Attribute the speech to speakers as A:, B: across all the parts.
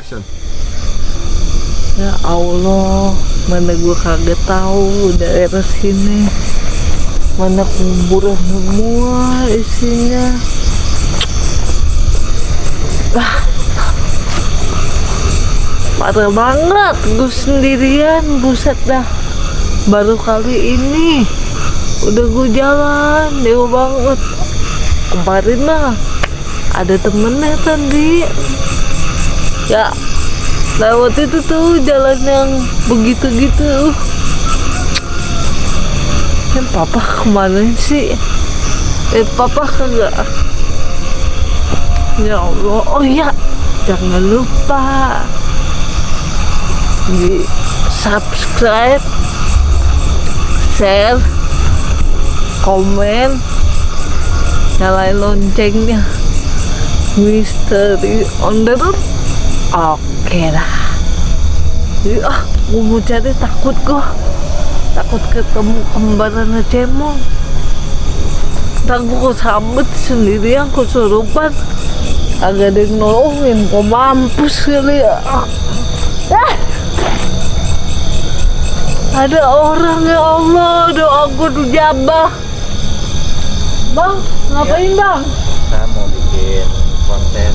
A: Action.
B: Ya Allah, mana gue kagak tahu daerah sini. Mana kuburan semua isinya. Parah banget, gue sendirian, buset dah. Baru kali ini udah gue jalan, dewa banget. Kemarin mah ada temennya tadi. Ya, lewat itu tuh jalan yang begitu gitu. Papa kemana sih? Papa kagak. Ya Allah, oh iya, jangan lupa di subscribe, share, komen, nyalain loncengnya. Misteri on the road. Oke dah. Jadi, gue mau cari, takut ketemu kembaran Cemong. Ntar gue kesambet sendirian, kesurupan, agak ada yang nolongin, kok mampus kali ya. Ada orang, ya Allah, doa gue dijabah. Bang, ngapain bang?
C: Saya mau bikin konten.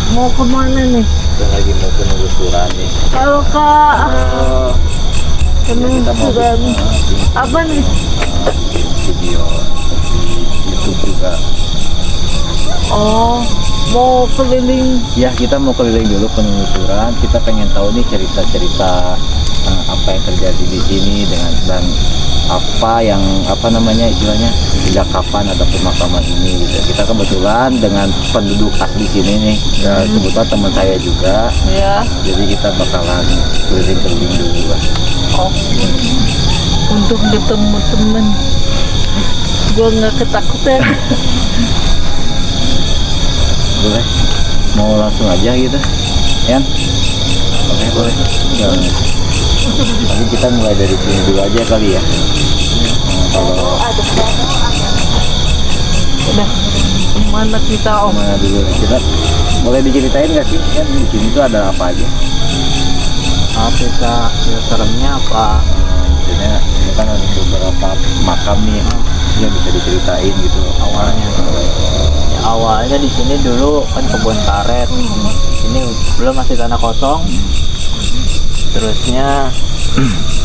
B: Mau kemana nih?
C: Kita lagi mau penelusuran nih.
B: Kalau kak
C: Kita mau
B: penelusuran apa nih?
C: video di YouTube juga.
B: Oh, mau keliling.
C: Ya, kita mau keliling dulu penelusuran. Kita pengen tahu nih cerita-cerita apa yang terjadi di sini dan apa namanya istilahnya, sejak kapan ada pemakaman ini gitu. Kita kebetulan dengan penduduk asli sini nih, ya, kebetulan teman saya juga.
B: Ya.
C: Jadi kita bakalan keliling-keliling dulu lah.
B: Oh, untuk ketemu temen. Gue nggak ketakutan.
C: Boleh? Mau langsung aja gitu, Yan? Oke, boleh. Ya. Tapi kita mulai dari sini dulu aja kali ya. Kalau
B: Udah, mana kita om?
C: mana dulu nih? Kita boleh diceritain nggak sih, kan di sini tuh ada apa aja?
A: Apa ya seremnya apa?
C: Maksudnya ini kan ada beberapa makam nih yang bisa diceritain gitu
A: Awalnya di sini dulu kan kebun karet. Ini belum, masih tanah kosong. Terusnya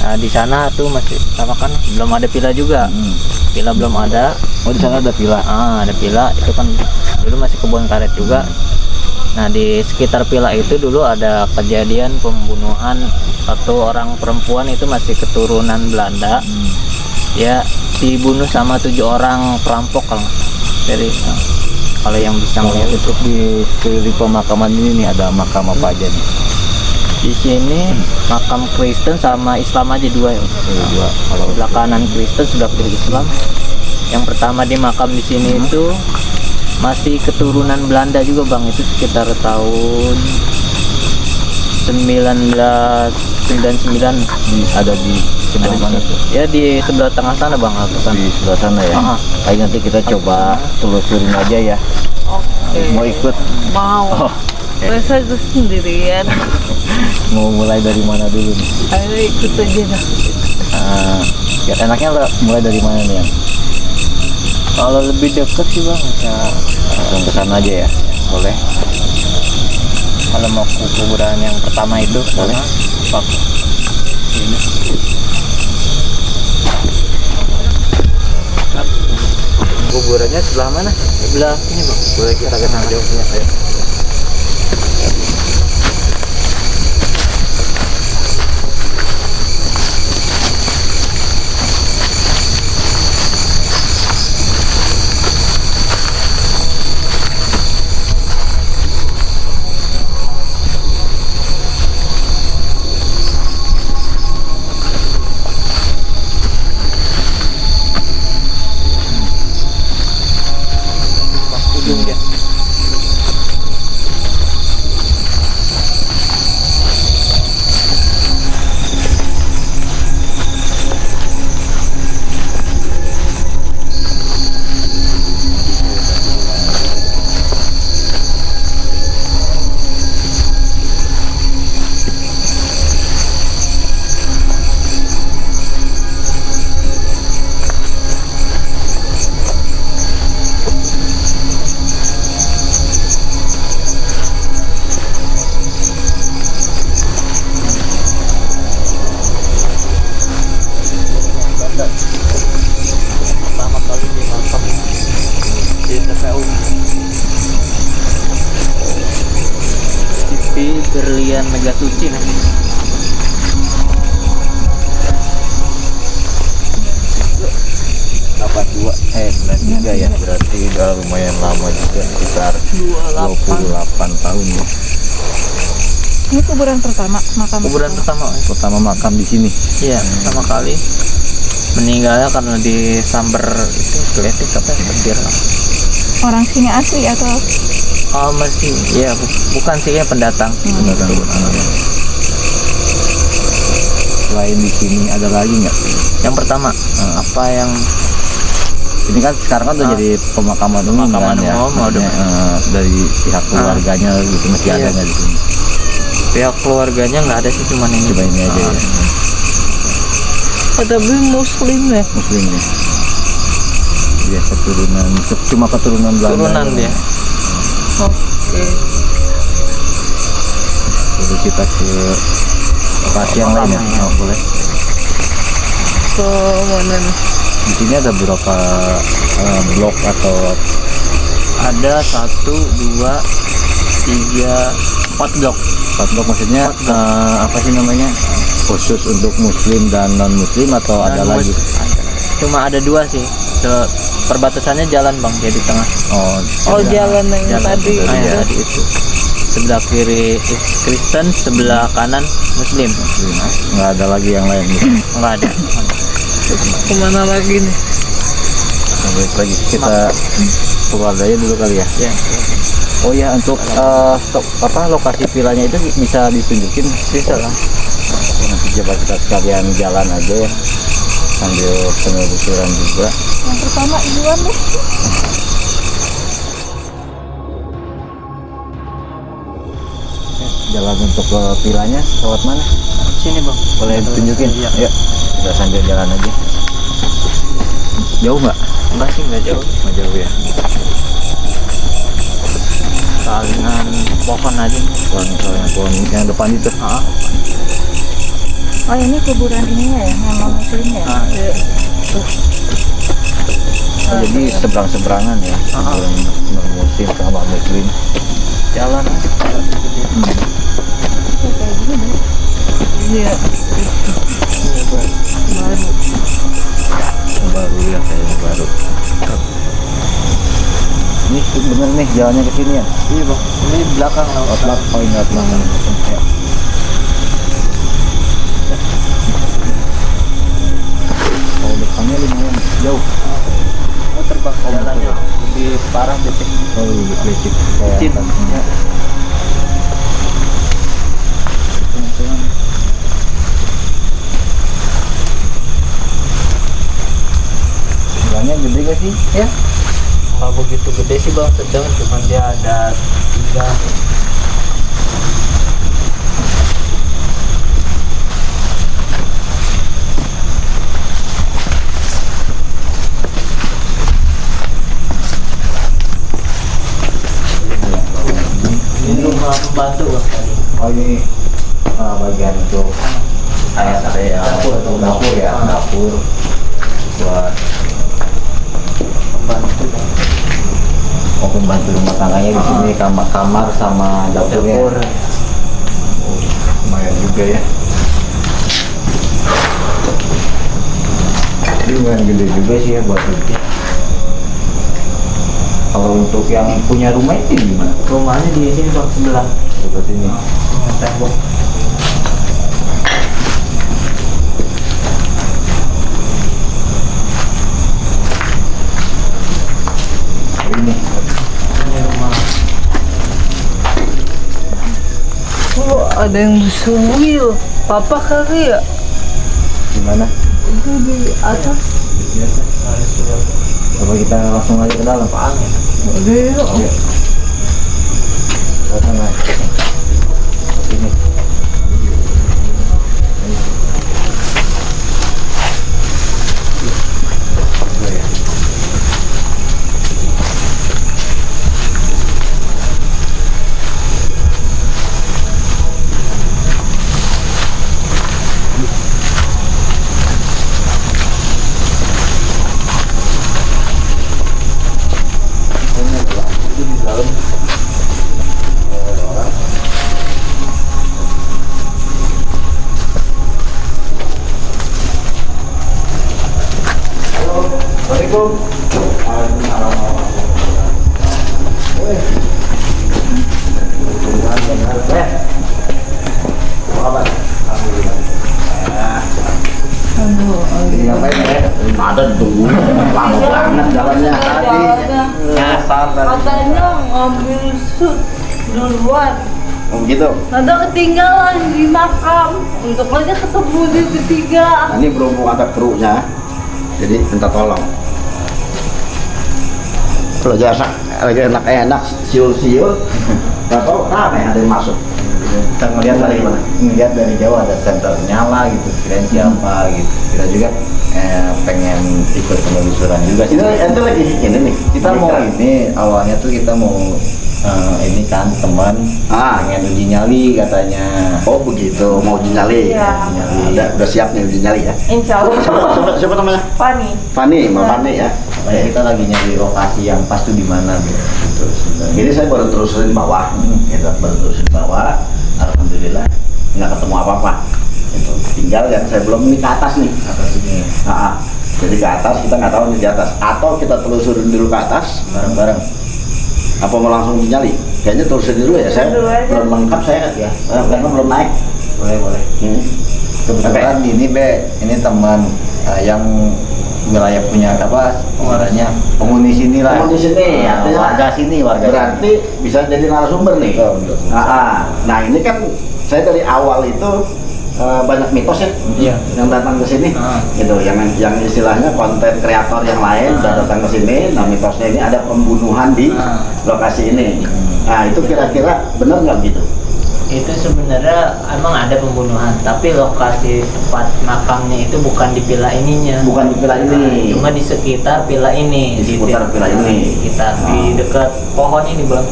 A: nah, di sana tuh masih apa kan belum ada villa juga. Villa belum ada.
C: Oh, di sana ada villa.
A: Ada villa, itu kan dulu masih kebun karet juga. Nah, di sekitar villa itu dulu ada kejadian pembunuhan satu orang perempuan, itu masih keturunan Belanda. Ya, dibunuh sama 7 orang perampok kalau yang bisa melihat itu.
C: Untuk di sekeliling pemakaman ini nih ada makam apa aja nih?
A: Di sini makam Kristen sama Islam aja dua ya.
C: Dua.
A: Kalau sebelah kanan Kristen, sebelah kiri Islam. Yang pertama di makam di sini itu masih keturunan Belanda juga bang, itu sekitar tahun 1999.
C: Ada di sebelah mana tuh?
A: Ya di sebelah tengah sana bang,
C: Di sebelah sana ya. Ayo nanti kita coba telusurin aja ya.
B: Oke.
C: Mau ikut?
B: Mau. Masa gue sendirian?
C: Mau mulai dari mana dulu nih?
B: Ayo ikut aja dah.
C: Ya enaknya mulai dari mana nih ya?
A: Kalau lebih deket sih bang, ya
C: Langsung ke sana aja ya. Boleh.
A: kalau mau ke kuburan yang pertama itu
C: Boleh.
A: Pak. Ini. Kuburannya sebelah mana? Sebelah sini bang. Boleh kita ke sana jauhnya. Ayo. Ujung dia. Di Berlian Megasuci nih.
C: dua 93 ya, berarti udah lumayan lama juga, sekitar 28 tahun ya.
D: Ini kuburan pertama, makam
A: Kuburan pertama.
C: Pertama makam di sini.
A: Iya, pertama kali meninggalnya karena disamber itu geletik apa ya, petir.
D: orang sini asli atau
A: Oh masih, ya bukan sih ya pendatang.
C: Pendatang. Selain di sini ada lagi nggak?
A: Yang pertama, apa yang
C: Ini kan sekarang kan udah jadi pemakaman umum
A: Pemakaman
C: kan ya.
A: umum,
C: Maksudnya, dari pihak keluarganya gitu masih ada
A: Iya.
C: nggak di sini?
A: pihak keluarganya nggak ada sih, cuman ini.
C: Cuma ini aja ya.
B: Tapi muslim ya.
C: Muslimnya. Dia keturunan, cuma keturunan Belanda.
A: Turunan dia.
B: Oke.
C: Jadi kita ke lokasi yang lain ya.
A: Makam, ya.
C: Oh, boleh.
B: Ke mana nih?
C: Di sini ada beberapa blok atau
A: Ada 1, 2, 3, 4 blok.
C: 4 blok, maksudnya apa sih namanya, khusus untuk muslim dan non muslim atau ada
A: Dan
C: lagi?
A: Cuma ada 2 sih. Perbatasannya jalan bang, dia di tengah.
B: Oh, jalan yang tadi.
A: Ah,
B: itu.
A: yang tadi itu. Sebelah kiri Kristen, sebelah kanan Muslim.
C: Nggak ada lagi yang lain gitu.
A: Enggak ada.
B: Kemana lagi nih?
C: Baik lagi kita keluar aja dulu kali ya.
A: Ya.
C: Oh ya, untuk lokasi villanya itu bisa ditunjukin?
A: Bisa lah.
C: Nanti coba kita sekalian jalan aja ya, sambil penelusuran juga.
D: yang pertama duluan deh.
C: Jalan untuk ke villanya lewat mana?
A: Sini bang.
C: Boleh ditunjukin?
A: Iya.
C: Yuk, kita sambil jalan aja. Jauh nggak?
A: Enggak sih, enggak jauh.
C: Nggak jauh ya.
A: Salingan pohon aja.
C: Soalnya pohon yang depan itu.
D: Oh ini kuburan ininya ya, nama muslim ya.
C: Jadi seberang-seberangan ya, non muslim sama muslim.
A: Jalan aja.
B: Iya. Baru.
C: Baru ya, kayaknya baru. Ini bener nih jalannya ke sini ya.
A: Iya bang. Ini belakang lah.
C: Oh ini belakang. Ya. Kalau depannya lumayan jauh.
A: Oh terbang jalannya lebih parah becek.
C: Oh lebih licin. Kayak
A: Licin.
C: tadinya. Jalannya gede gak sih? Ya.
A: Nggak begitu gede sih bang, sedang, cuman dia ada 3. Ini rumah pembantu bang tadi.
C: Oh ini bagian untuk dapur ya, dapur buat
A: Pembantu bang.
C: pembantu rumah tangganya di sini, kamar sama dapurnya.
A: Dapur.
C: Lumayan juga ya. Ini lumayan gede juga sih ya buat itu. Kalau untuk yang punya rumah itu gimana?
A: Rumahnya di sini bang, sebelah.
C: Seperti ini.
A: Tembok.
C: Ini.
A: Ini rumah.
B: Oh, ada yang bersuwil. Papa kali ya?
C: Gimana?
B: Itu di atas.
C: Coba kita langsung aja ke dalam.
A: Angin.
B: Ada yuk.
C: Iya. Ke sana. Sini. Di dalam. Assalamualaikum. Ada dulu, lama banget jalannya tadi. Nyasar tadi.
B: Katanya ngambil shoot duluan.
C: Oh gitu.
B: Ada ketinggalan di makam. Untuk aja ketemu di ketiga.
C: Nah, ini berhubung ada krunya, jadi minta tolong. Kalau jasa lagi enak-enak, siul-siul, nggak tahu kenapa ya ada yang masuk.
E: Kita ngelihat dari jauh ada senter nyala gitu, kirain siapa gitu. Kita juga pengen ikut penelusuran juga sih.
C: Ini lagi ini nih.
E: Kita mau ini awalnya tuh kita mau ini kan teman pengen uji nyali katanya.
C: Oh begitu, mau uji nyali.
D: Iya.
C: Udah siap nih uji nyali ya.
D: Insya Allah.
C: Siapa namanya?
D: Fani.
C: Fani, Mbak Fani ya.
E: Makanya kita lagi nyari lokasi yang pas tuh di mana gitu. Sebenarnya.
C: Ini saya baru terusin bawah, gitu, baru terusin bawah. Alhamdulillah nggak ketemu apa-apa. Gitu. Tinggal yang saya belum ini ke atas nih.
E: Atas ini
C: Jadi ke atas kita nggak tahu nih di atas. Atau kita telusurin dulu ke atas
E: bareng-bareng.
C: apa mau langsung dinyali? Kayaknya terusin dulu ya, saya
D: Dulu aja.
C: belum lengkap saya ya, karena belum naik.
E: Boleh. Kebetulan ini ini teman yang wilayah punya apa warnanya penghuni sini lah.
C: Penghuni sini, artinya
E: warga sini, warga.
C: Berarti bisa jadi narasumber nih.
E: Oh, betul.
C: Nah ini kan saya dari awal itu banyak mitos ya,
E: Iya.
C: yang datang ke sini, gitu, yang istilahnya konten kreator yang lain udah datang ke sini. Nah mitosnya ini ada pembunuhan di lokasi ini. Nah itu kira-kira benar nggak gitu?
A: Itu sebenarnya emang ada pembunuhan, tapi lokasi tempat makamnya itu bukan di villa ininya.
C: Bukan di villa ini.
A: Cuma di sekitar villa ini.
C: Di sekitar villa ini.
A: Sekitar di dekat pohon ini bang.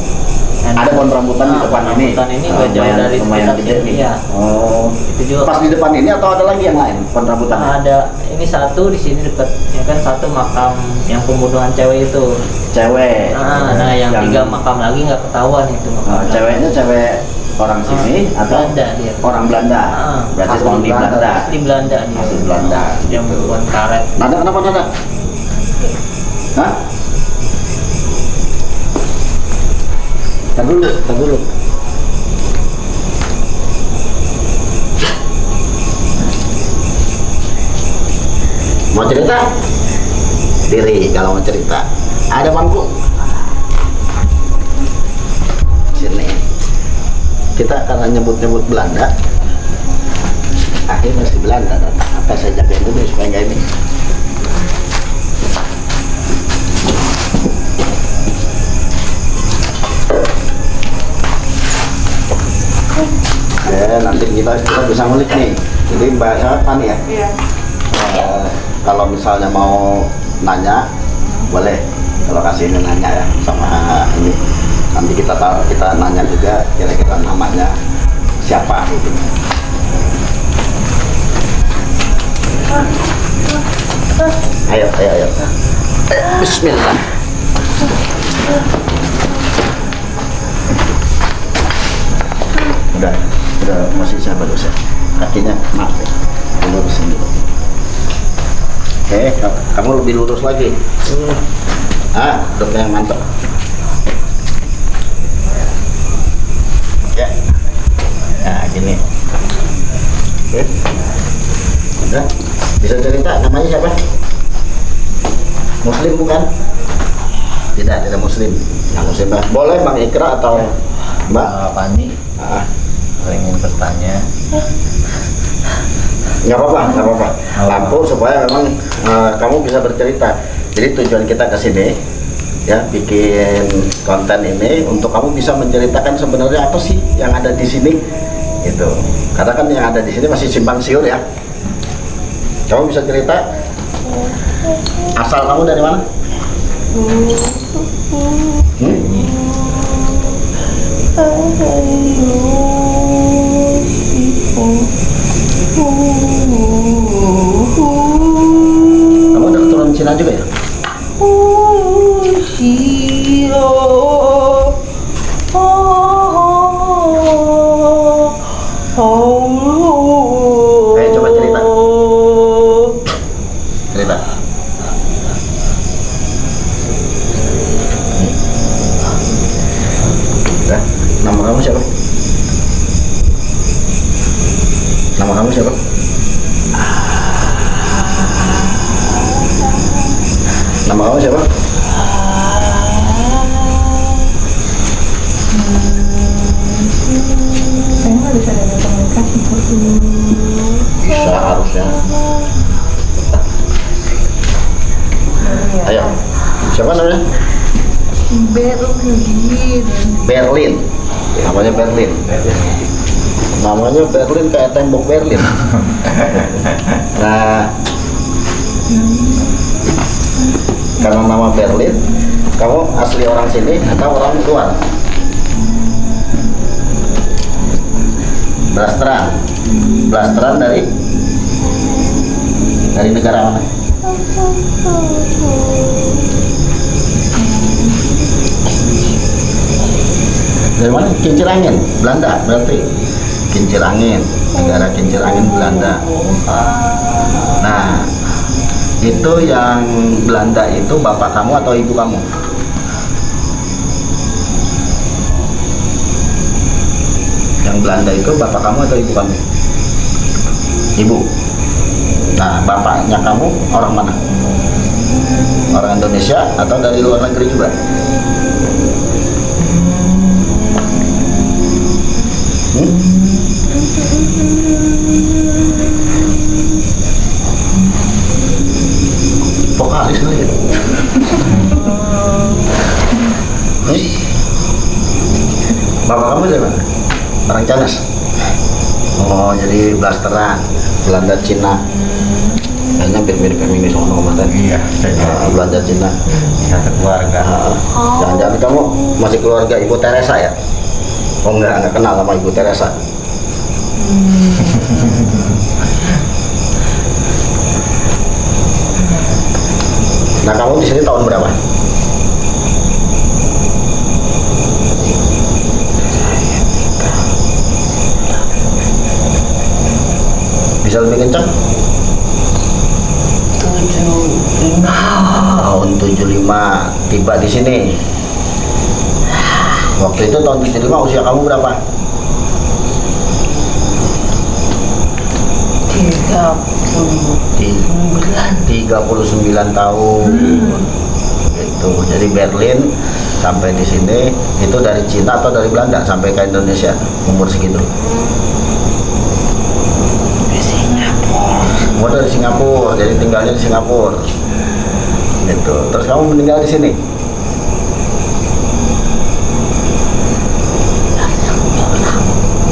C: Ada pohon rambutan di depan ini.
A: Rambutan ini nggak jauh dari
C: lumayan
A: sekitar
C: gede
A: sini.
C: nih.
A: Ya.
C: Oh.
A: Itu juga.
C: Pas di depan ini atau ada lagi yang lain pohon rambutan?
A: Ada ini satu di sini dekat, ya kan satu makam yang pembunuhan cewek itu.
C: Cewek.
A: Nah yang 3 makam lagi nggak ketahuan itu.
C: Ceweknya cewek orang sini atau
A: Belanda dia.
C: orang Belanda? Berarti
E: Asli
C: penghuni
E: Belanda.
C: Belanda.
A: Asli Belanda dia.
C: Asli Belanda.
A: Yang buat karet.
C: Nada kenapa Nada? Hah? Tar dulu. Mau cerita? Diri kalau mau cerita. Ada bangku. Sini. Kita karena nyebut-nyebut Belanda. Akhirnya masih Belanda. Apa saya jagain dulu supaya nggak ini. Nanti kita bisa ngulik nih. Jadi Mbak siapa nih ya?
D: Iya.
C: Kalau misalnya mau nanya, boleh ke lokasi ini nanya ya sama ini. Nanti kita tahu, kita nanya juga kira-kira namanya siapa gitu. Ayo. Bismillah. Udah masih sabar dosa. Kakinya maaf ya. Lurusin dulu. Oke, kamu lebih lurus lagi. Udah yang mantap. Ya. Nah, gini. Oke. Udah. Bisa cerita namanya siapa? Muslim bukan? Tidak Muslim. Nggak Muslim, Mbak. Boleh Bang Ikra atau Mbak?
E: Pani, ingin bertanya.
C: Nggak apa-apa. Lampu supaya memang kamu bisa bercerita. Jadi tujuan kita ke sini ya bikin konten ini untuk kamu bisa menceritakan sebenarnya apa sih yang ada di sini gitu. Karena kan yang ada di sini masih simpang siur ya. Kamu bisa cerita asal kamu dari mana? Kamu udah keturunan Cina juga ya? Ayo coba cerita.
E: Nama kamu siapa? Nama kamu siapa?
D: Kayaknya bisa ada komunikasi.
E: Bisa harusnya. Ayo, siapa namanya? Berlin. Namanya Berlin. Namanya Berlin kayak tembok Berlin. Nah, karena nama Berlin, kamu asli orang sini atau orang luar? Blasteran. Blasteran dari negara mana? Dari mana? Kincir angin, Belanda berarti. Kincir angin, negara kincir angin Belanda. Nah, itu yang Belanda itu bapak kamu atau ibu kamu? Yang Belanda itu bapak kamu atau ibu kamu? Ibu. Nah, bapaknya kamu orang mana? Orang Indonesia atau dari luar negeri juga? Vokalis kali ya? Bapak kamu dari mana? Orang Canas? Oh, jadi blasteran Belanda Cina. Kayaknya mirip-mirip ini sono kemarin.
C: Iya,
E: Belanda Cina.
C: satu keluarga.
E: Jangan-jangan kamu masih keluarga Ibu Teresa ya? Oh enggak kenal sama Ibu Teresa. Nah, kamu di sini tahun berapa? Bisa lebih kencang? Tahun 75 tiba di sini. Waktu itu tahun 75 usia kamu berapa? 39 tahun. Gitu. Jadi Berlin sampai di sini itu dari Cina atau dari Belanda sampai ke Indonesia umur segitu? Oh, dari Singapura, jadi tinggalnya di Singapura. Gitu. Terus kamu meninggal di sini?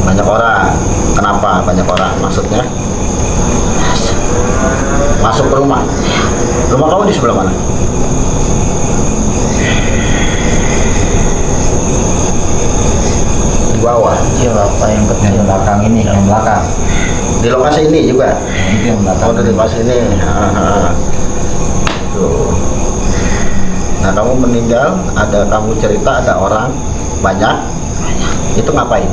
E: Banyak orang. Kenapa banyak orang? Maksudnya? Masuk ke rumah. Rumah kamu di sebelah mana? Di bawah.
C: Kecil apa yang kecil? Yang belakang ini, yang belakang.
E: Di lokasi ini juga.
C: Itu yang belakang.
E: Oh, di lokasi ini. Tuh. Nah, kamu meninggal, ada kamu cerita ada orang banyak. Itu ngapain?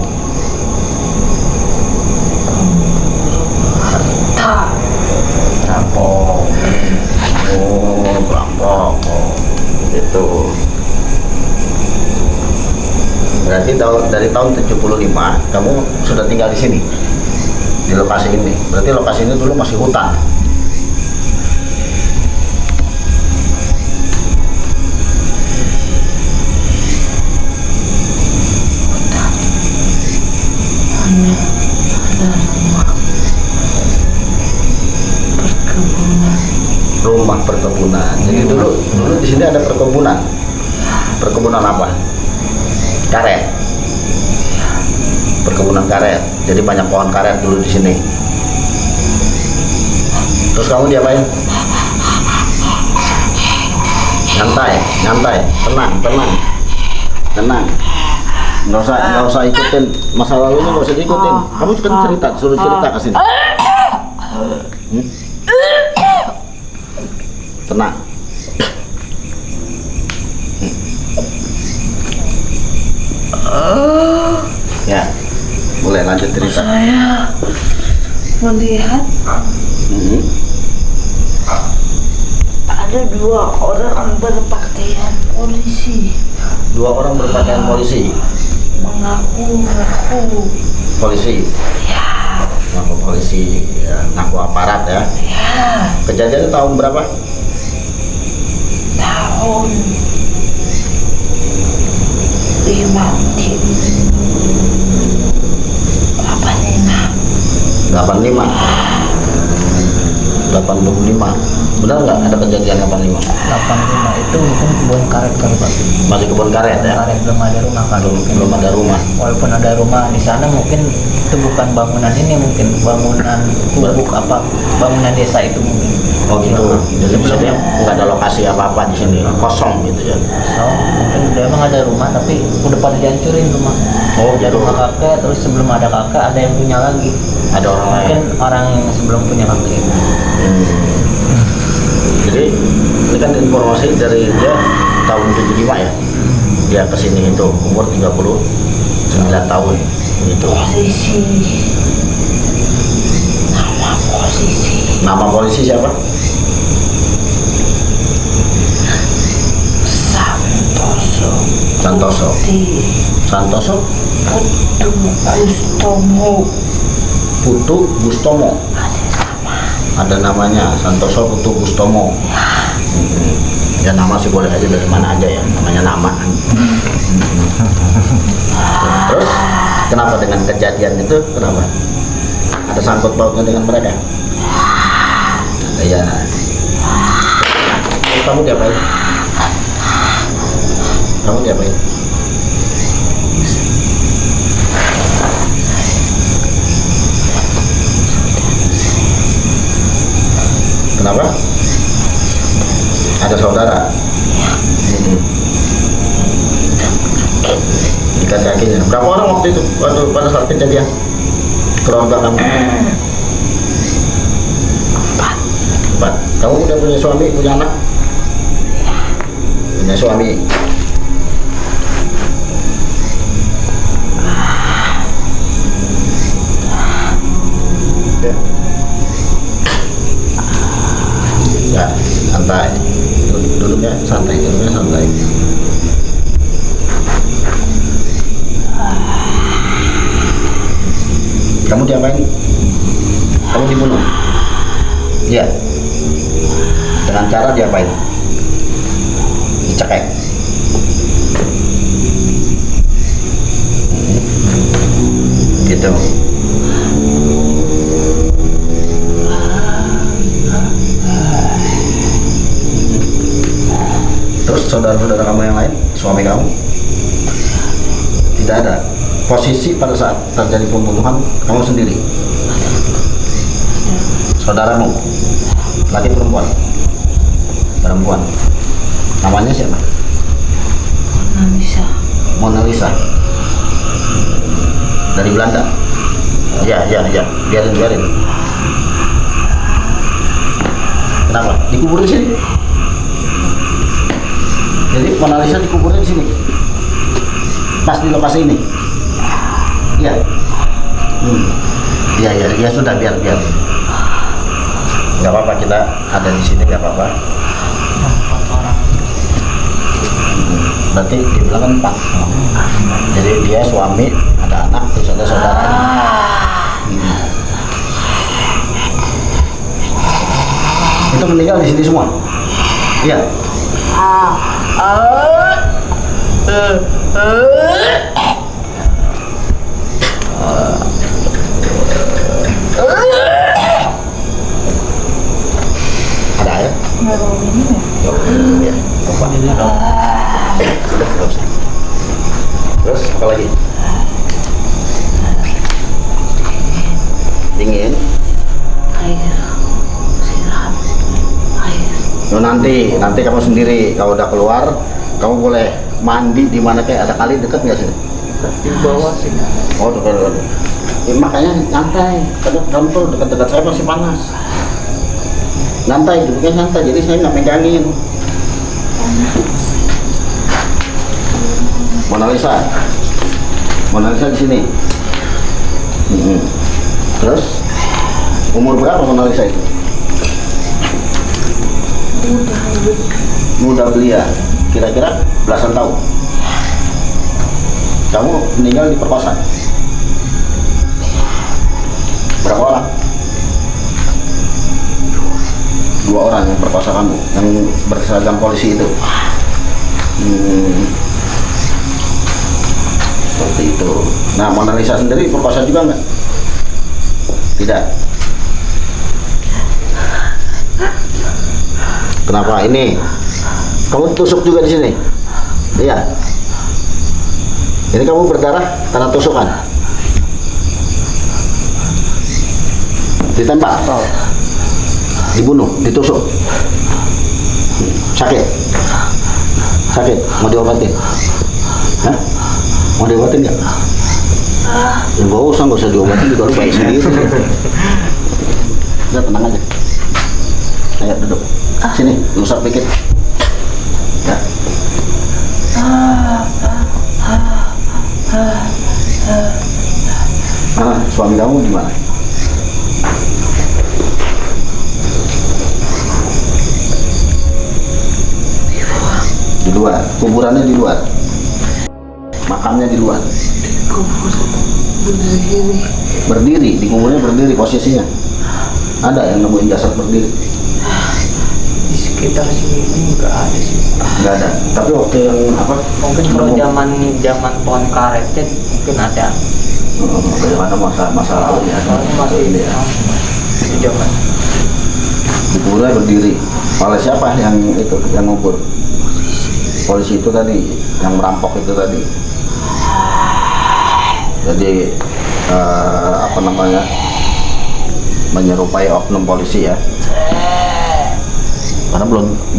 C: Rampok.
E: Oh, perampok. Oh, itu. Berarti dari tahun 75 kamu sudah tinggal di sini. Di lokasi ini. Berarti lokasi ini dulu masih hutan. Rumah perkebunan. Jadi dulu di sini ada perkebunan. Perkebunan apa? Karet. Perkebunan karet. Jadi banyak pohon karet dulu di sini. Terus kamu diapain? Nyantai, tenang. Nggak usah ikutin masa lalunya, nggak usah diikutin. Kamu kan suruh cerita ke sini. Tenang. Ya, boleh lanjut cerita.
B: Saya melihat ada dua orang berpakaian polisi
E: Dua orang berpakaian polisi.
B: mengaku
E: Polisi.
B: ya
E: ngaku polisi, ya, ngaku aparat ya. Kejadiannya tahun berapa?
B: Tahun
E: 85. 85. Benar nggak ada kejadian 85?
A: 85 itu mungkin kebun karet kali Pak.
E: Masih kebun karet ya?
A: Karet belum ada rumah kan.
E: Belum ada rumah.
A: Walaupun ada rumah di sana mungkin itu bukan bangunan ini, mungkin bangunan gubuk apa bangunan desa itu mungkin.
E: Oh gitu. Jadi sebelumnya nggak ada lokasi apa-apa di sini, kosong gitu ya.
A: So, mungkin udah emang ada rumah tapi udah pada dihancurin rumah.
E: Oh
A: Ada
E: gitu.
A: rumah kakek, terus sebelum ada kakek ada yang punya lagi.
E: Ada orang lain.
A: Mungkin orang yang sebelum punya kakek.
E: Jadi ini kan informasi dari dia tahun 75 ya. Dia kesini itu umur 39 tahun gitu.
B: Polisi.
E: Nama polisi siapa?
B: Santoso.
E: Santoso.
B: Di
E: Santoso
B: Putu Gustomo.
E: Putu Gustomo. Ada namanya Santoso Putu Gustomo. Ya nama sih boleh aja dari mana aja ya, namanya nama. Terus kenapa dengan kejadian itu? Kenapa? Ada sangkut pautnya dengan mereka? Ya. Kamu diapain? Kamu diapain? Kenapa? Ada saudara? Ikat kakinya. Berapa orang waktu itu? Pada saat kejadian? Keluarga kamu? 4. Kamu udah punya suami, punya anak? Punya suami. Ya. Ya, santai. Duduknya santai, duduknya santai. Kamu diapain? Kamu dibunuh? Iya. Dengan cara diapain? Dicekek. Gitu. Terus saudara-saudara kamu yang lain, suami kamu? Tidak ada. Posisi pada saat terjadi pembunuhan kamu sendiri. Saudaramu, laki perempuan? Perempuan. Namanya siapa? Mona Lisa. Dari Belanda. Ya, biarin. Kenapa? Dikubur di sini. Jadi Mona Lisa dikuburnya di sini. Pas di lokasi ini. Iya. Ya sudah biar. Nggak apa-apa, kita ada di sini, nggak apa-apa.
A: 4 orang.
E: Berarti dibilang kan 4. Jadi dia suami, ada anak, terus ada saudara. Itu meninggal di sini semua. Iya. Ada air?
D: Nggak mau minum ya?
E: Ya, apa? Udah, nggak usah. Terus apa lagi? Dingin. No, nanti kamu sendiri kalau udah keluar, kamu boleh mandi di mana kayak ada kali dekat nggak sih?
A: Di bawah sih.
E: Oh, dekat. Ya, makanya nyantai. Karena kamu tuh dekat-dekat saya masih panas. Nyantai, duduknya santai. Jadi saya nggak megangin. Mona Lisa di sini. Terus umur berapa Mona Lisa itu? Muda belia, kira-kira belasan tahun. Kamu meninggal diperkosa. Berapa 2 orang yang perkosa kamu, yang berseragam polisi itu. Seperti itu. Nah, Mona Lisa sendiri perkosa juga nggak? Tidak. Kenapa ini? Kamu tusuk juga di sini? Iya. Ini kamu berdarah karena tusukan? Ditembak? Dibunuh? Ditusuk? Sakit? Sakit? Mau diobatin? Hah? Mau diobatin nggak? Ya, nggak usah diobatin juga, lu baik sendiri. Udah, tenang aja. Ayo duduk. Sini, lusap dikit. Ya. Mana suami kamu di mana? Di luar. Kuburannya di luar. Makamnya di luar. Berdiri, di kuburnya berdiri posisinya. Ada yang nemuin jasad berdiri?
A: Di sekitar sini nggak ada sih.
E: Nggak ada. Tapi waktu yang apa?
A: Mungkin kalau zaman pohon karet mungkin ada.
E: Bagaimana masa lalu ya?
A: Soalnya masih
E: Ini ya.
A: di zaman.
E: Di kuburnya berdiri. Oleh siapa yang itu yang ngubur? Polisi itu tadi, yang merampok itu tadi. Jadi apa namanya, menyerupai oknum polisi ya, karena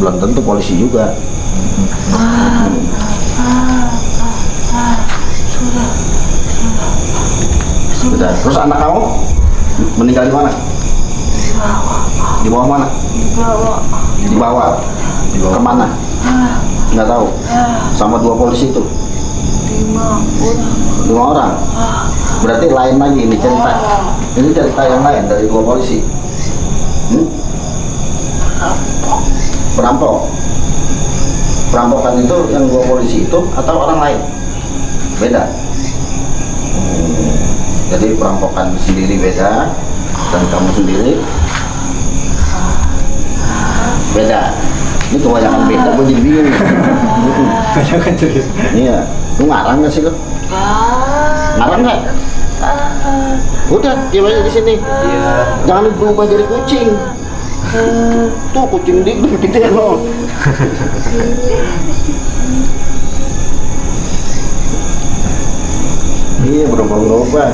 E: belum tentu polisi juga. Sudah. Terus anak kamu meninggal di mana? Di bawah mana? Di bawah. Kemana? Nggak tahu. Sama 2 polisi itu. 5 orang. Berarti lain lagi ini cerita. Ini cerita yang lain dari 2 polisi. Perampok. Perampokan itu yang 2 polisi itu atau orang lain? Beda. Jadi perampokan sendiri beda dan kamu sendiri beda. Ini kebanyakan beda, gue jadi bingung.
C: Banyak cerita.
E: Iya, lu ngarang nggak sih lu? Ngarang nggak? Udah, diam aja di sini.
C: Iya.
E: Jangan berubah jadi kucing. Tuh kucing di gitu ya lo. Iya, berubah-berubah.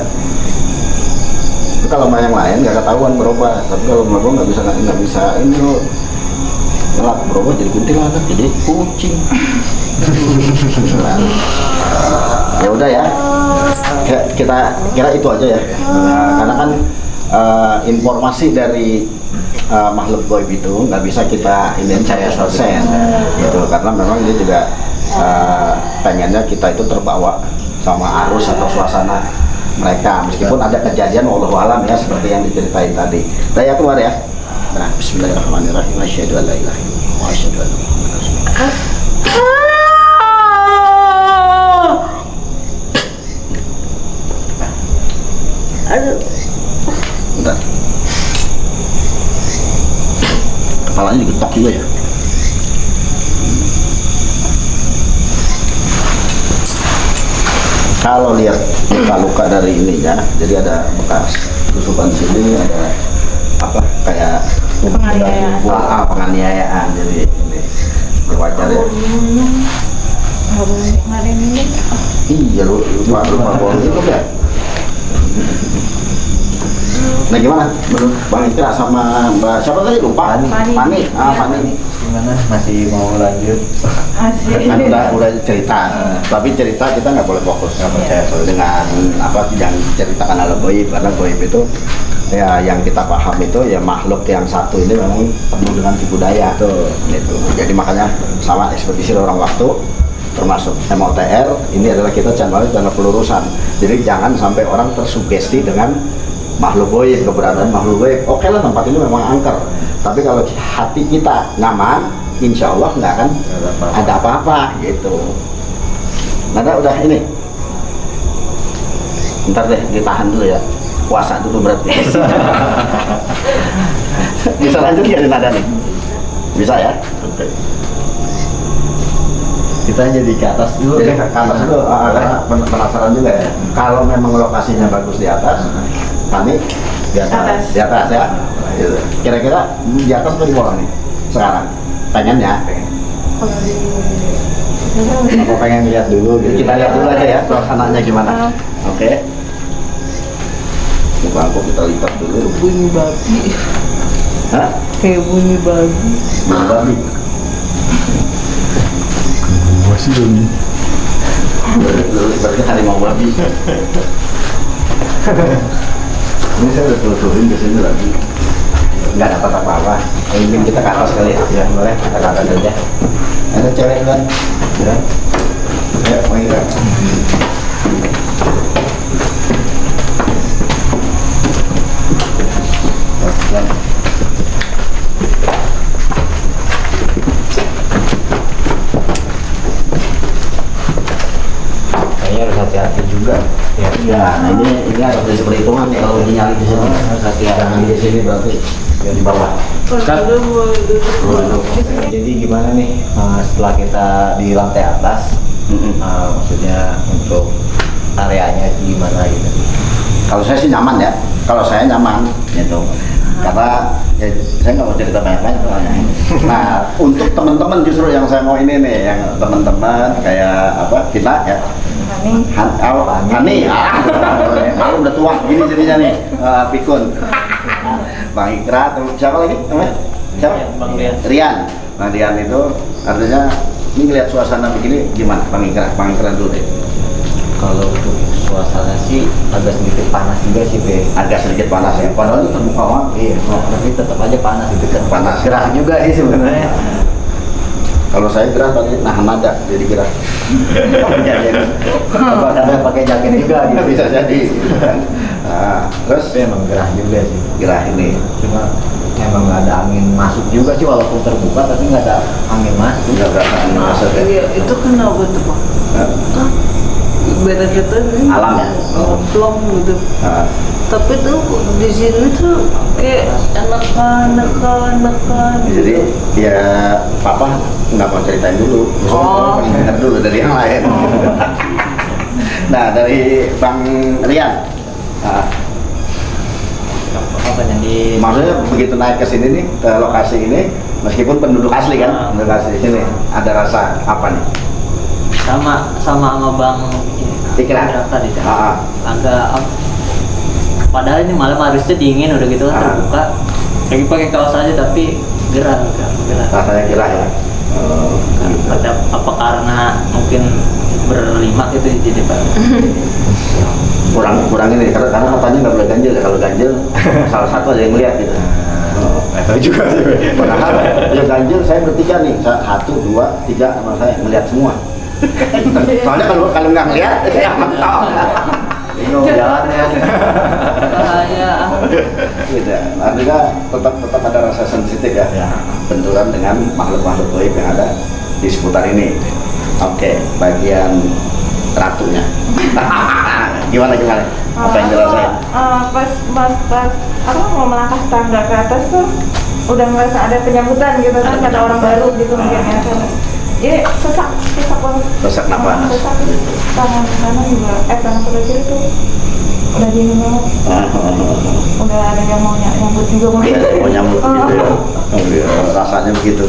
E: Itu kalau sama yang lain nggak ketahuan berubah, tapi kalau sama gue nggak bisa ini lo. Ngelak berubah jadi kuntilanak, jadi kucing. Ya udah ya, kita kira itu aja ya. Karena kan informasi dari makhluk gaib itu nggak bisa kita ini percaya 100% gitu, karena memang dia juga pengennya kita itu terbawa sama arus atau suasana mereka, meskipun ada kejadian wallahu alam ya seperti yang diceritain tadi. Udah ya, keluar ya. Nah, bismillahirrahmanirrahim. Asyhadu an la ilaha illallah wa asyhadu anna muhammadar rasulullah.
B: Aduh.
E: Bentar. Kepalanya digetok juga ya. Kalau lihat luka-luka dari ininya, jadi ada bekas tusukan di sini, ada apa kayak penganiayaan. Jadi ini wajar ya. Iya, lupa bohong itu ya. Nah, gimana menurut Bang Ikra sama Mbak siapa tadi lupa? Pani. Pani.
C: Gimana? Masih mau lanjut?
E: Kan udah cerita, tapi cerita kita nggak boleh fokus dengan apa yang ceritakan alam goib, karena goib itu ya yang kita paham itu ya makhluk yang satu ini memang penuh dengan tipu daya tuh gitu. Jadi makanya sama ekspedisi lorong waktu termasuk MOTR ini adalah kita channel pelurusan. Jadi jangan sampai orang tersugesti dengan makhluk goib, keberadaan makhluk goib. Oke lah, tempat ini memang angker, tapi kalau hati kita nyaman, insya Allah nggak akan ada apa-apa gitu. Nada udah ini, ntar deh ditahan dulu ya, puasa dulu berarti. Bisa lanjut ya Nada nih? Bisa ya? Oke.
C: Kita jadi ke atas dulu.
E: Jadi ke atas dulu, karena penasaran juga ya. Kalau memang lokasinya bagus di atas, Fani
C: Di atas.
E: di atas ya. Gitu. Kira-kira di atas atau di bawah nih sekarang? Pengennya?
C: Aku pengen lihat dulu gitu.
E: Kita lihat dulu aja ya suasananya gimana. Oke. Coba aku kita lihat dulu.
B: Bunyi babi.
E: Hah?
B: Kayak bunyi babi.
E: Babi.
C: Masih dulu.
E: Berarti harimau babi. Ini saya udah telusurin ke sini lagi. Nggak dapat apa-apa. Mungkin kita ke atas kali ya.
C: Ya boleh, kita ke atas aja.
E: Ada cewek kan? Ya. Ya, main kan.
C: Kayaknya harus hati-hati juga. Ya.
E: Ya, nah ini harus ada perhitungan nih kalau nyali di sini.
C: Harus hati-hati.
E: Jangan di sini berarti ya di bawah.
B: Kalau mau duduk.
C: Jadi gimana nih setelah kita di lantai atas, maksudnya untuk areanya gimana gitu?
E: Kalau saya sih nyaman ya. Kalau saya nyaman gitu. Karena ya, saya nggak mau cerita banyak-banyak soalnya. Nah, untuk teman-teman justru yang saya mau ini nih, yang teman-teman kayak apa kita ya. Hani, malu udah tua gini jadinya nih, pikun. Bang Ikra, siapa lagi namanya? Siapa?
A: Bang Rian.
E: Rian. Bang Rian itu artinya ini ngeliat suasana begini gimana? Bang Ikra dulu deh.
C: Kalau untuk suasana sih agak sedikit panas juga sih, Be.
E: Agak sedikit panas ya. Padahal itu terbuka banget.
C: Iya, tapi tetap aja panas itu kan.
E: Panas.
C: Gerah juga sih sebenarnya.
E: Kalau saya gerah tadi nahan aja, jadi gerah.
C: Coba ada pakai jaket juga gitu.
E: Bisa jadi. Gitu kan. Nah, terus
C: Tapi emang gerah juga sih.
E: gerah ini.
C: Cuma emang nggak ada angin masuk juga sih walaupun terbuka, tapi nggak ada angin masuk.
E: Nggak berasa masuk ya.
B: Iya, itu kenapa tuh Pak? Kan beda kita nih.
E: Alam ya?
B: Plong gitu.
E: Nah,
B: Tapi tuh di sini tuh kayak enakan.
E: jadi ya papa nggak mau ceritain dulu,
B: Oh.
E: pengen dengar dulu dari yang lain. Nah dari Bang Rian, nah,
A: Apa yang
E: maksudnya begitu naik ke sini nih ke lokasi ini, meskipun penduduk asli kan, penduduk asli sini ada rasa apa nih?
A: sama Bang
E: Ikra.
A: tadi kan.
E: Ah,
A: Agak padahal ini malam harusnya dingin udah gitu kan terbuka. Lagi pakai kaos aja tapi gerah.
E: rasanya gerah ya.
A: Apa karena mungkin berlima gitu jadi Pak.
E: Kurang ini karena katanya nggak boleh ganjil ya. Kalau ganjil salah satu aja yang melihat gitu.
C: Tahu juga sih.
E: Padahal ya ganjil saya bertiga nih, 1, 2, 3 sama saya melihat semua. Soalnya kalau nggak ngeliat, ya mentok.
C: Bingung jalannya.
B: Bahaya.
E: Gitu. Artinya tetap ada rasa sensitif ya.
C: Ya.
E: Benturan dengan makhluk-makhluk gaib yang ada di seputar ini. Oke, bagian ratunya. Gimana? Apa yang dirasain?
D: Pas apa mau melangkah tangga ke atas tuh udah ngerasa ada penyambutan gitu kan, kata orang baru gitu mungkin ya. Jadi sesak banget.
E: Sesak napas.
D: Sesak. Tangan kanan juga, tangan sebelah kiri tuh udah dingin banget. Udah ada yang mau nyambut juga mungkin.
E: Mau nyambut gitu ya. Oh, iya, rasanya begitu.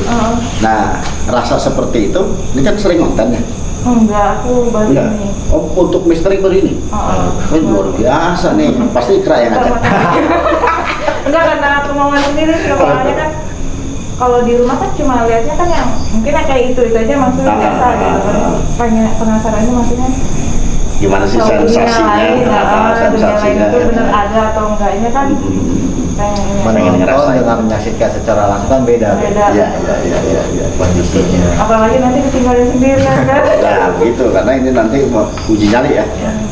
E: Nah, rasa seperti itu, ini kan sering nonton ya?
D: Enggak, aku baru
E: Enggak.
D: ini.
E: Oh, untuk misteri baru ini? Ini luar biasa nih. Pasti Ikra yang ngajak.
D: Enggak, karena kemauan sendiri sih, kemauannya kan kalau di rumah kan cuma lihatnya kan yang mungkin kayak itu aja maksudnya biasa gitu kan. Pengen penasarannya maksudnya
E: Gimana sih
D: kalau dunia
E: sensasinya?
D: lain, dunia lain
E: Sensasinya.
D: itu bener ada atau enggaknya kan pengen ini.
E: Pengen
C: Menonton
E: ngerasain.
C: dengan menyaksikan secara langsung kan beda.
D: Beda.
E: Iya.
C: Kondisinya.
D: Apalagi nanti ketinggalan sendirian kan.
E: Nah, begitu karena ini nanti mau uji nyali ya.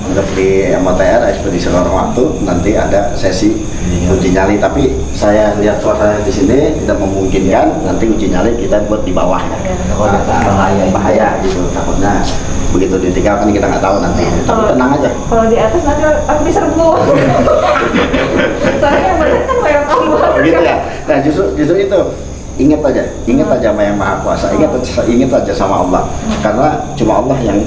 E: Untuk di MOTR Ekspedisi Lorong Waktu nanti ada sesi uji nyali, tapi saya lihat suasana di sini tidak memungkinkan nanti uji nyali kita buat di bawah ya.
C: Kalau di atas
E: Bahaya gitu takutnya begitu ditinggalkan kita nggak tahu nanti. Tapi tenang aja.
D: Kalau di atas nanti aku diserbu. Soalnya yang bener kan welcome banget.
E: Begitu ya. Nah, justru itu ingat aja sama yang Maha Kuasa, ingat aja sama Allah, karena cuma Allah yang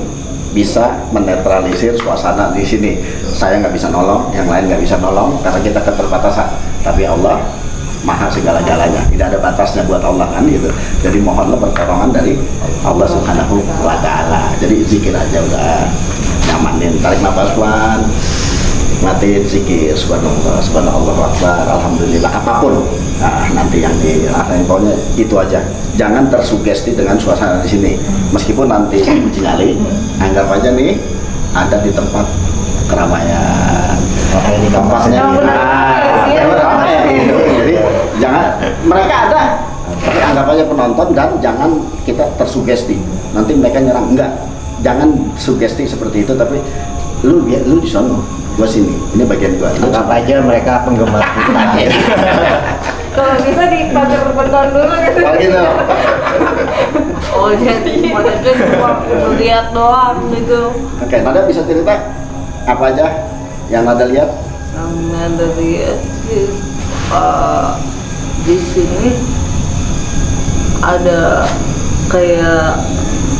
E: bisa menetralisir suasana di sini. Saya nggak bisa nolong, yang lain nggak bisa nolong karena kita keterbatasan, tapi Allah Maha segala-galanya, tidak ada batasnya buat Allah kan gitu. Jadi mohonlah pertolongan dari Allah Subhanahu wa Ta'ala. Jadi zikir aja udah nyamanin, tarik nafas pelan, nikmatin zikir subhanallah, subhanallah akbar, alhamdulillah, apapun. Nah, nanti yang dirasain pokoknya itu aja. Jangan tersugesti dengan suasana di sini. Meskipun nanti uji nyali, anggap aja nih ada di tempat keramaian. Kayak di kampusnya. Gitu. Jadi jangan, mereka ada, tapi anggap aja penonton dan jangan kita tersugesti. Nanti mereka nyerang, enggak. Jangan sugesti seperti itu, tapi lu di sono, gua sini, ini bagian gua.
C: Anggap aja mereka penggemar kita.
D: Kalau bisa di pagar dulu gitu.
E: Oh gitu.
B: Oh jadi mereka cuma lihat doang gitu.
E: Oke, Nada bisa cerita apa aja yang Nada lihat?
B: Yang ada lihat sih, di sini ada kayak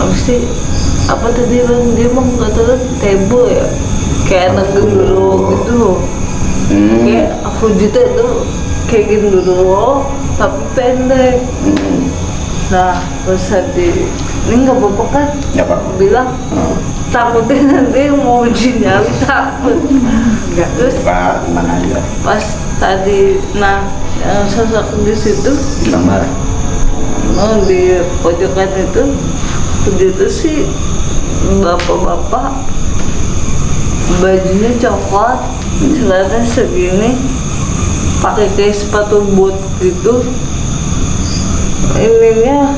B: apa sih? Apa tadi bang dia mau katakan tebo ya? Kayak anak genduro gitu. Kayak aku juta tuh kayak genduro tapi pendek. Nah terus tadi ini nggak apa-apa kan?
E: Nggak apa-apa.
B: Bilang takutnya nanti mau uji nyali takut. Nggak terus
E: Pak, gimana aja?
B: pas tadi nah yang sosok di situ
E: Gambar.
B: di pojokan itu sih bapak-bapak bajunya coklat, celana segini, pakai kayak sepatu boot gitu, ininya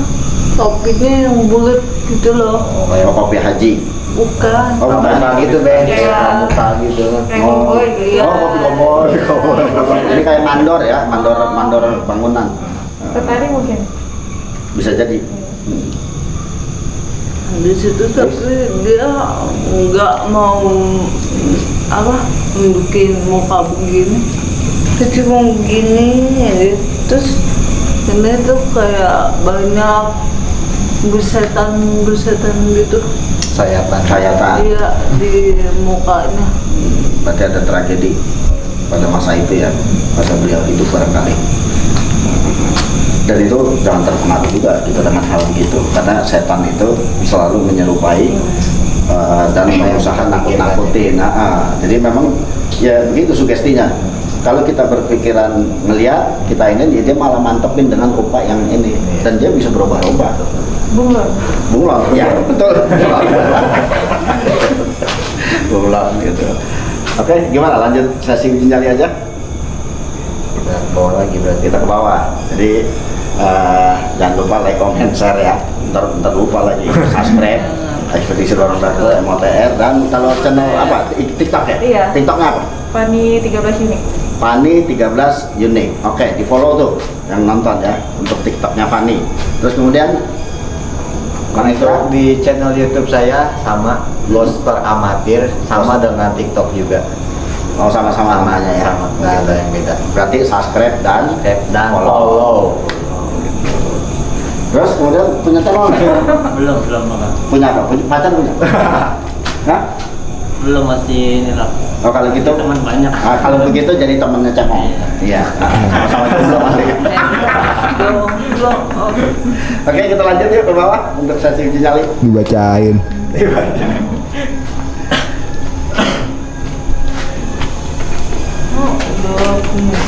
B: topinya yang bulat gitu loh.
E: Oh, kopi haji.
B: Bukan.
E: Oh, bukan gitu, Ben.
B: Iya.
E: Muka gitu.
D: Kayak koboi,
B: iya.
E: Oh, kopi. Ini kayak mandor ya, mandor bangunan.
D: Tertarik mungkin.
E: Bisa jadi.
B: Di situ tapi dia nggak mau apa nunjukin muka begini, dia cuma begini ya. Terus ini tuh kayak banyak busetan gitu.
C: Sayatan.
B: Iya di mukanya.
E: Berarti ada tragedi pada masa itu ya, masa beliau hidup barangkali. Dan itu jangan terpengaruh juga kita dengan hal begitu, karena setan itu selalu menyerupai dan berusaha nakut-nakutin. Jadi memang ya begitu sugestinya. Kalau kita berpikiran ngeliat kita ini, dia malah mantepin dengan rupa yang ini, dan dia bisa berubah-ubah. Bunglon, ya betul. Bunglon gitu. Oke, gimana lanjut sesi uji nyali aja?
C: Kita ke bawah lagi berarti.
E: Kita ke bawah. Jadi jangan lupa like, comment, share ya. Ntar lupa lagi subscribe. Ekspedisi Lorong Satu MOTR, dan kalau channel apa? TikTok ya?
D: Iya.
E: TikToknya apa?
D: Pani 13 ini.
E: Fani 13 Unique. Oke, di follow tuh yang nonton ya untuk TikToknya Fani. Terus kemudian mana itu?
C: Untuk di channel YouTube saya sama Loster Amatir, sama dengan TikTok juga.
E: Oh, sama-sama namanya ya.
C: Sama, nggak ada yang beda.
E: Berarti subscribe dan
C: Follow.
E: Terus kemudian punya channel nggak?
A: belum Bang.
E: Punya apa? Punya pacar punya? Hah?
A: Belum, masih ini lah.
E: Oh, kalau gitu
A: Teman banyak.
E: kalau begitu jadi temennya Cemong. Iya. Sama-sama jomblo masih. Oke, kita lanjut yuk ke bawah untuk sesi uji nyali.
F: Dibacain.
B: Oh, udah punya.